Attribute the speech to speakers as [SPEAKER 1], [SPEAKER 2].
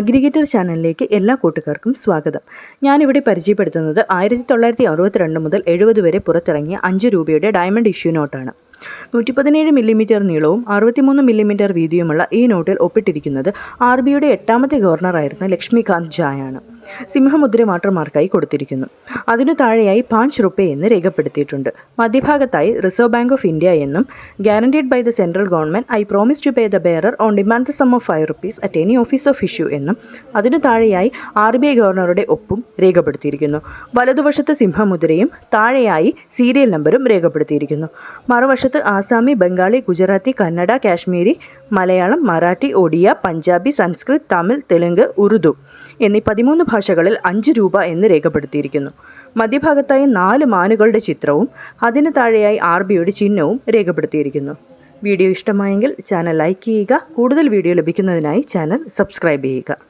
[SPEAKER 1] Aggregator ചാനലിലേക്ക് എല്ലാ കൂട്ടുകാർക്കും സ്വാഗതം. ഞാനിവിടെ പരിചയപ്പെടുത്തുന്നത് 1962 മുതൽ 70 വരെ പുറത്തിറങ്ങിയ 5 രൂപയുടെ ഡയമണ്ട് ഇഷ്യൂ നോട്ടാണ്. 117 മില്ലിമീറ്റർ നീളവും 63 മില്ലിമീറ്റർ വീതിയുമുള്ള ഈ നോട്ടിൽ ഒപ്പിട്ടിരിക്കുന്നത് RBIയുടെ 8ാമത്തെ ഗവർണറായിരുന്ന ലക്ഷ്മികാന്ത് ജായാണ്. സിംഹമുദ്ര വാട്ടർമാർക്കായി കൊടുത്തിരിക്കുന്നു. അതിനു താഴെയായി 5 റുപ്പേ എന്ന് രേഖപ്പെടുത്തിയിട്ടുണ്ട്. മധ്യഭാഗത്തായി റിസർവ് ബാങ്ക് ഓഫ് ഇന്ത്യ എന്നും guaranteed by the central government I promise to pay the bearer on demand the sum of 5 rupees at any office of issue എന്നും അതിനു താഴെയായി RBI ഗവർണറുടെ ഒപ്പും രേഖപ്പെടുത്തിയിരിക്കുന്നു. വലതുവശത്ത് സിംഹമുദ്രയും താഴെയായി സീരിയൽ നമ്പറും രേഖപ്പെടുത്തിയിരിക്കുന്നു. മറുവശത്ത് ആസാമി, ബംഗാളി, ഗുജറാത്തി, കന്നഡ, കാശ്മീരി, മലയാളം, മറാഠി, ഒഡിയ, പഞ്ചാബി, സംസ്കൃത്, തമിഴ്, തെലുങ്ക്, ഉറുദു എന്നീ 13 ഭാഷകളിൽ 5 രൂപ എന്ന് രേഖപ്പെടുത്തിയിരിക്കുന്നു. മധ്യഭാഗത്തായി 4 മാനുകളുടെ ചിത്രവും അതിന് താഴെയായി RBIയുടെ ചിഹ്നവും രേഖപ്പെടുത്തിയിരിക്കുന്നു. വീഡിയോ ഇഷ്ടമായെങ്കിൽ ചാനൽ ലൈക്ക് ചെയ്യുക. കൂടുതൽ വീഡിയോ ലഭിക്കുന്നതിനായി ചാനൽ സബ്സ്ക്രൈബ് ചെയ്യുക.